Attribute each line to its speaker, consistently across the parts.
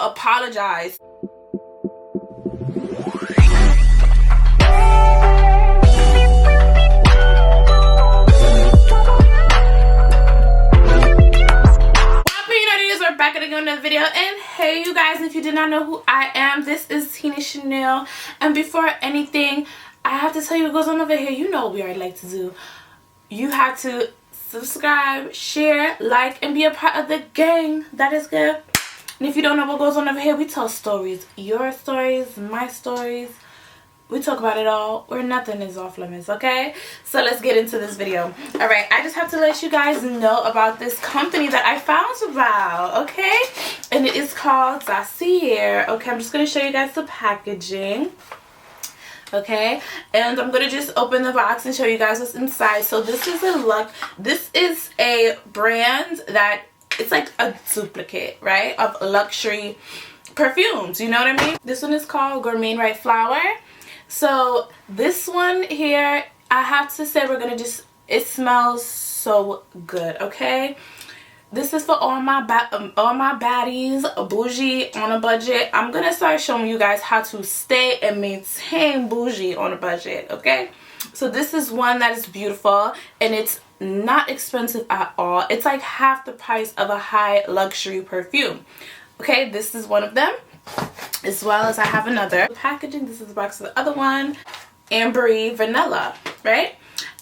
Speaker 1: apologize. We're back at another video, and hey you guys, if you did not know who I am, this is Tina.Channiel. And before anything, I have to tell you what goes on over here. You know what we already like to do. You have to subscribe, share, like, and be a part of the gang. That is good. And if you don't know what goes on over here, we tell stories. Your stories, my stories. We talk about it all, where nothing is off limits, okay? So let's get into this video. Alright, I just have to let you guys know about this company that I found about, okay? And it is called Dossier. Okay, I'm just going to show you guys the packaging. Okay, and I'm going to just open the box and show you guys what's inside. So this is a brand that, it's like a duplicate, right, of luxury perfumes, you know what I mean? This one is called Gourmet Right Flower. So this one here, I have to say, we're gonna just, it smells so good, okay? This is for all my baddies, bougie, on a budget. I'm gonna start showing you guys how to stay and maintain bougie on a budget, okay? So this is one that is beautiful, and it's not expensive at all. It's like half the price of a high luxury perfume. Okay, this is one of them, as well as I have another. The packaging, this is the box of the other one. Ambery Vanilla, right?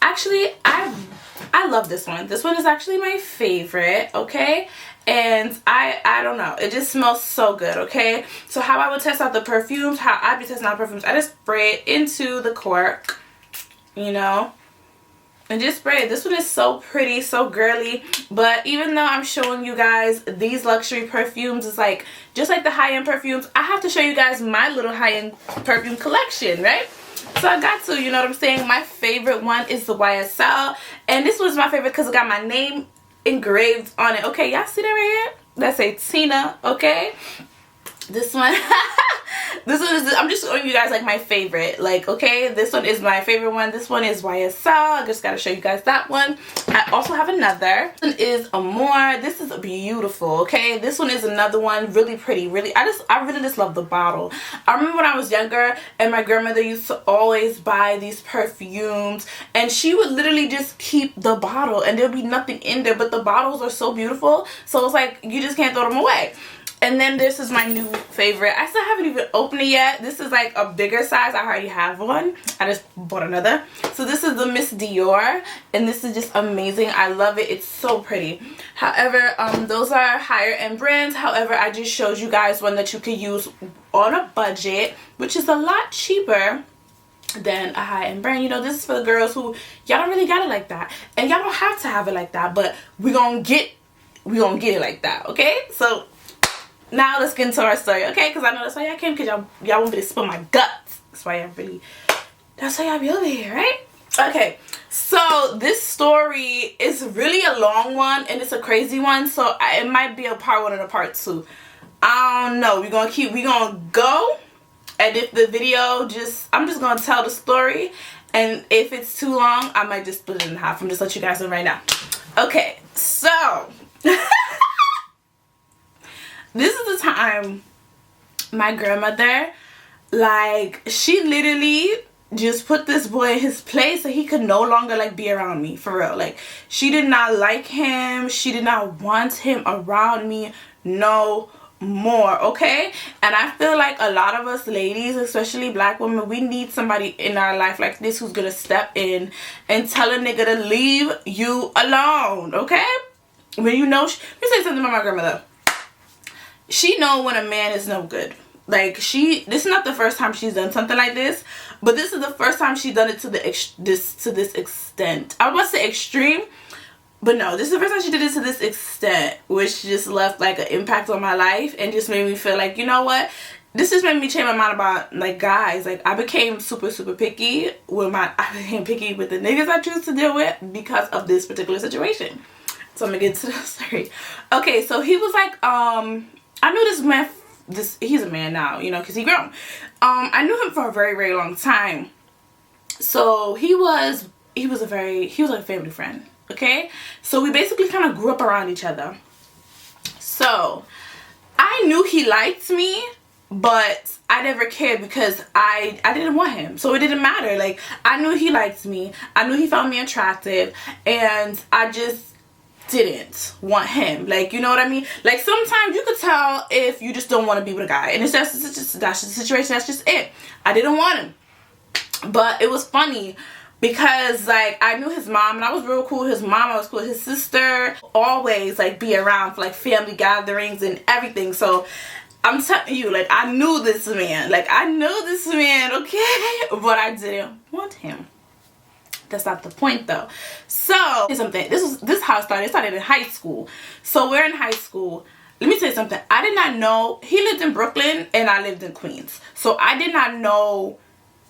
Speaker 1: Actually, I love this one. This one is actually my favorite, okay? And I don't know, it just smells so good, okay? So how I would test out the perfumes, how I'd be testing out perfumes, I just spray it into the cork, you know, and just spray it. This one is so pretty, so girly. But even though I'm showing you guys these luxury perfumes, it's like just like the high-end perfumes, I have to show you guys my little high-end perfume collection, right? So I got to, you know what I'm saying? My favorite one is the YSL, and this was my favorite because it got my name engraved on it. Okay, y'all see that right here? That say Tina, okay? This one this one is, I'm just showing you guys like my favorite, like, okay, this one is my favorite one. This one is YSL. I just gotta show you guys that one. I also have another. This one is Amore. This is beautiful, okay? This one is another one, really pretty, really, I really just love the bottle. I remember when I was younger and my grandmother used to always buy these perfumes, and she would literally just keep the bottle and there'd be nothing in there, but the bottles are so beautiful, so it's like you just can't throw them away. And then this is my new favorite. I still haven't even opened it yet. This is like a bigger size. I already have one. I just bought another. So this is the Miss Dior, and this is just amazing. I love it. It's so pretty. However, those are higher end brands. However, I just showed you guys one that you could use on a budget, which is a lot cheaper than a high-end brand. You know, this is for the girls who, y'all don't really got it like that, and y'all don't have to have it like that, but we gonna get it like that, okay? So now let's get into our story, okay? Because I know that's why y'all came, because y'all want me to spill my guts. That's why y'all be over here, right? Okay, so this story is really a long one, and it's a crazy one, so it might be a part 1 and a part 2. I don't know. We're gonna go, and if the video I'm just gonna tell the story, and if it's too long, I might just split it in half. I'm just let you guys know right now. Okay, so this is the time my grandmother, like, she literally just put this boy in his place so he could no longer, like, be around me, for real. Like, she did not like him. She did not want him around me no more, okay? And I feel like a lot of us ladies, especially black women, we need somebody in our life like this who's gonna step in and tell a nigga to leave you alone, okay? When you know, let me say something about my grandmother. She know when a man is no good. Like, this is not the first time she's done something like this, but this is the first time she's done it to this extent. I was about to say extreme, but no, this is the first time she did it to this extent, which just left like an impact on my life and just made me feel like, you know what, this just made me change my mind about, like, guys. Like, I became super picky with the niggas I choose to deal with because of this particular situation. So I'm gonna get to the story. Okay, so he was like, I knew this man, he's a man now, you know, because he grown. I knew him for a very long time. So he was like a family friend, okay? So we basically kind of grew up around each other. So I I knew he liked me, but I never cared because I didn't want him. So it didn't matter. Like, I knew he liked me. I knew he found me attractive. And I just didn't want him. Like, you know what I mean? Like, sometimes you could tell if you just don't want to be with a guy. And it's just that's just the situation. That's just it. I didn't want him. But it was funny because, like, I knew his mom and I was real cool with his mom. I was cool with his sister. Always, like, be around for, like, family gatherings and everything. So I'm telling you, like, I knew this man. Like, I knew this man, okay? But I didn't want him. That's not the point, though. So, here's something. This is how it started. It started in high school. So, we're in high school. Let me tell you something. I did not know. He lived in Brooklyn, and I lived in Queens. So, I did not know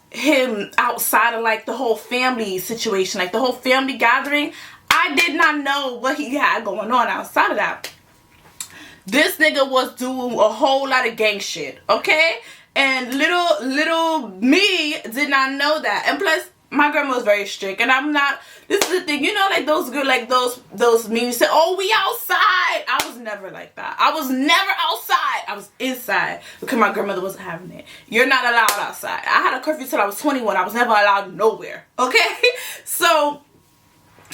Speaker 1: him outside of, like, the whole family situation. Like, the whole family gathering. I did not know what he had going on outside of that. This nigga was doing a whole lot of gang shit, okay? And little me did not know that. And plus, my grandma was very strict, and I'm not. This is the thing, you know, like those good, like those memes say, "Oh, we outside." I was never like that. I was never outside. I was inside because my grandmother wasn't having it. You're not allowed outside. I had a curfew till I was 21. I was never allowed nowhere. Okay, so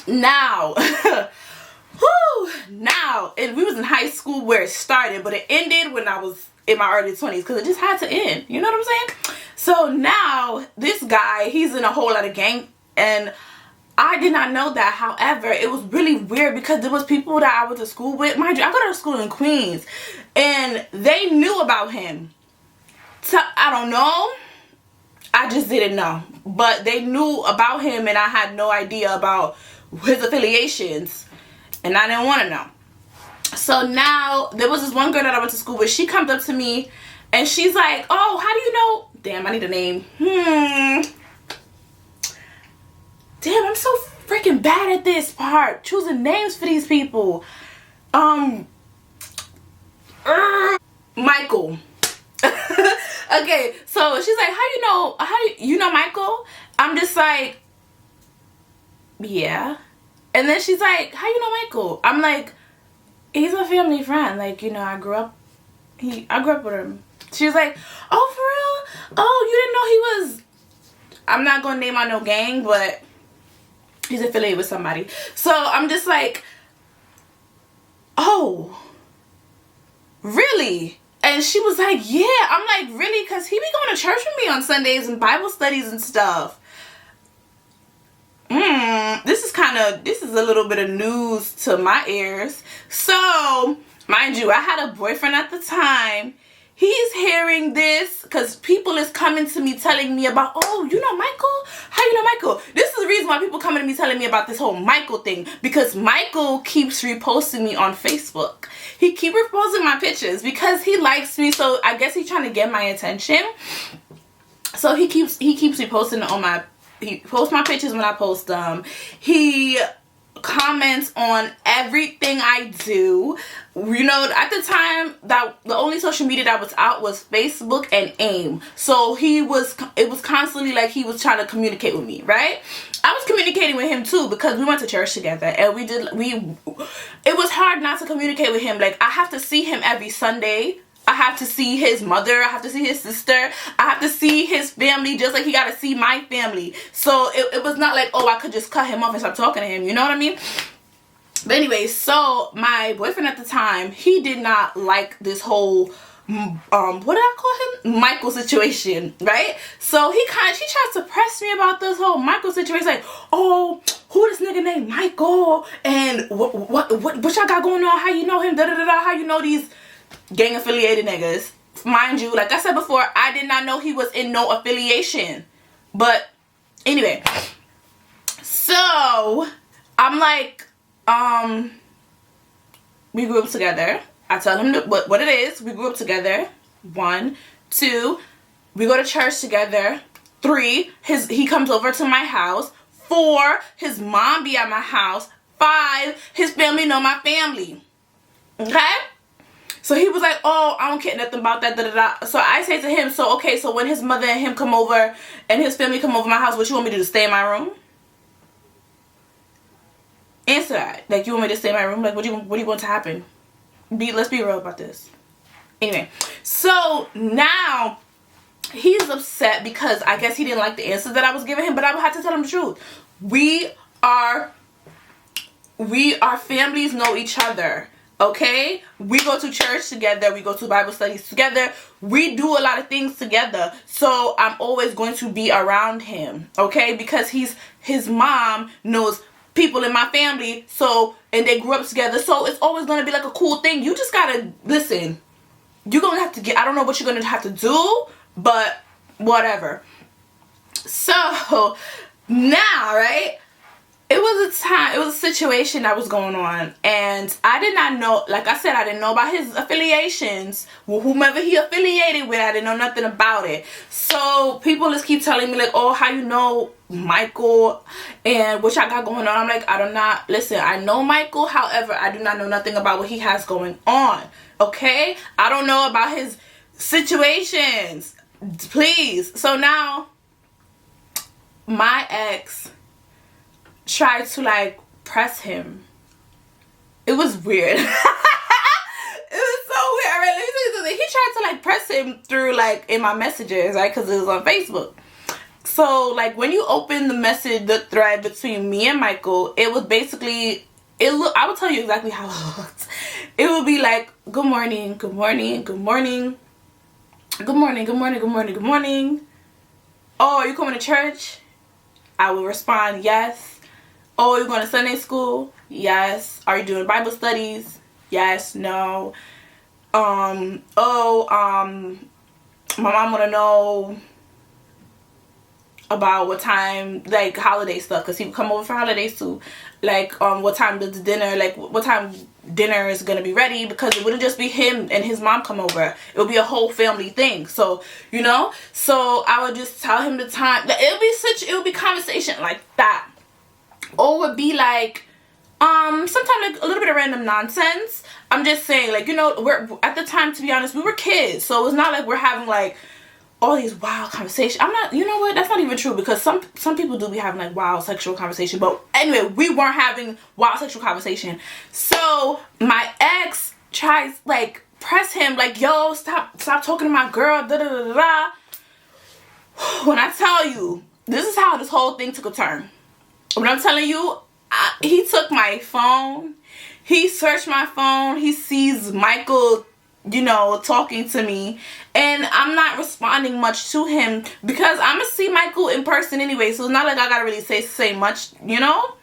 Speaker 1: now. Now, and we was in high school where it started, but it ended when I was in my early 20s because it just had to end. You know what I'm saying? So now, this guy, he's in a whole lot of gang, and I did not know that. However, it was really weird because there was people that I went to school with. Mind you, I go to school in Queens, and they knew about him. So, I don't know. I just didn't know. But they knew about him, and I had no idea about his affiliations. And I didn't want to know. So now, there was this one girl that I went to school with. She comes up to me, and she's like, "Oh, how do you know?" Damn, I need a name. Damn, I'm so freaking bad at this part. Choosing names for these people. Michael. Okay, so she's like, how do you know Michael? I'm just like, yeah. And then she's like, how you know Michael? I'm like, he's a family friend. Like, you know, I grew up with him. She's like, oh, for real? Oh, you didn't know he was, I'm not going to name out no gang, but he's affiliated with somebody. So I'm just like, oh, really? And she was like, yeah. I'm like, really? Because he be going to church with me on Sundays and Bible studies and stuff. This is a little bit of news to my ears. So, mind you, I had a boyfriend at the time. He's hearing this because people is coming to me telling me about, oh, you know Michael? How you know Michael? This is the reason why people coming to me telling me about this whole Michael thing. Because Michael keeps reposting me on Facebook. He keeps reposting my pictures because he likes me. So, I guess he's trying to get my attention. So, he keeps reposting on my, he posts my pictures when I post them. He comments on everything I do. You know, at the time, that the only social media that was out was Facebook and AIM. So it was constantly like he was trying to communicate with me, right? I was communicating with him too because we went to church together, and it was hard not to communicate with him. Like, I have to see him every Sunday. I have to see his mother. I have to see his sister. I have to see his family just like he got to see my family. So it was not like, oh, I could just cut him off and stop talking to him. You know what I mean? But anyway, so my boyfriend at the time, he did not like this whole, what did I call him? Michael situation, right? So she tries to press me about this whole Michael situation. Like, oh, who this nigga named Michael? And what y'all got going on? How you know him? How you know these gang affiliated niggas? Mind you, like I said before, I did not know he was in no affiliation. But anyway, so I'm like, we grew up together. I tell him what it is. We grew up together. 1, 2, we go to church together. 3, he comes over to my house. 4, his mom be at my house. 5, his family know my family. Okay? So he was like, oh, I don't care nothing about that, da, da, da. So I say to him, so okay, so when his mother and him come over and his family come over my house, what you want me to do, stay in my room? Answer that. Like, you want me to stay in my room? Like, what do you want to happen? Let's be real about this. Anyway, so now he's upset because I guess he didn't like the answers that I was giving him, but I would have to tell him the truth. We are families know each other, okay? We go to church together, we go to Bible studies together, we do a lot of things together, so I'm always going to be around him, okay? Because his mom knows people in my family, so, and they grew up together, so it's always going to be like a cool thing. You just gotta, listen, you're going to have to get, I don't know what you're going to have to do, but whatever. So now, right, it was a situation that was going on, and I did not know, like I said, I didn't know about his affiliations, whomever he affiliated with. I didn't know nothing about it. So people just keep telling me like, oh, how you know Michael and what y'all got going on. I'm like, I do not, listen, I know Michael, however, I do not know nothing about what he has going on, okay? I don't know about his situations, please. So now my ex tried to like press him. It was weird. It was so weird. Alright, let me tell you something. He tried to like press him through like in my messages, right? Because it was on Facebook. So like when you open the thread between me and Michael, it was basically, I will tell you exactly how it looked. It would be like, good morning, good morning, good morning, good morning, good morning, good morning, good morning. Oh, are you coming to church? I will respond, yes. Oh, you're going to Sunday school? Yes. Are you doing Bible studies? Yes. No. My mom want to know about what time, like holiday stuff, because he would come over for holidays too. Like, what time does the dinner, like what time dinner is going to be ready, because it wouldn't just be him and his mom come over. It would be a whole family thing. So, you know, so I would just tell him the time. It would be conversation like that. Or would be like, sometimes like a little bit of random nonsense. I'm just saying, like, you know, we're at the time, to be honest, we were kids, so it's not like we're having like all these wild conversations. I'm not, you know what, that's not even true, because some people do be having like wild sexual conversation, but anyway, we weren't having wild sexual conversation. So my ex tries like press him like, yo, stop talking to my girl, da da da da. When I tell you, this is how this whole thing took a turn. When I'm telling you, he took my phone, he searched my phone, he sees Michael, you know, talking to me, and I'm not responding much to him because I'm gonna see Michael in person anyway, so it's not like I gotta really say much, you know?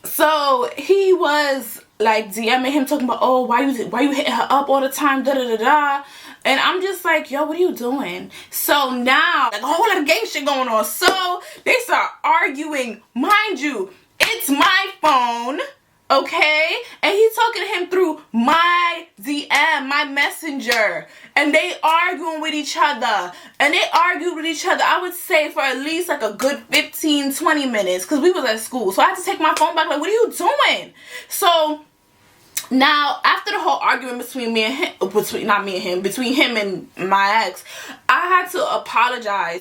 Speaker 1: So he was like DMing him, talking about, oh, why you hitting her up all the time, da da da da. And I'm just like, yo, what are you doing? So now, like a whole lot of gang shit going on. So they start arguing. Mind you, it's my phone, okay? And he's talking to him through my DM, my messenger. And they arguing with each other. And they argued with each other, I would say, for at least like a good 15, 20 minutes. Because we was at school. So I had to take my phone back, like, what are you doing? So now, after the whole argument between between him and my ex, I had to apologize.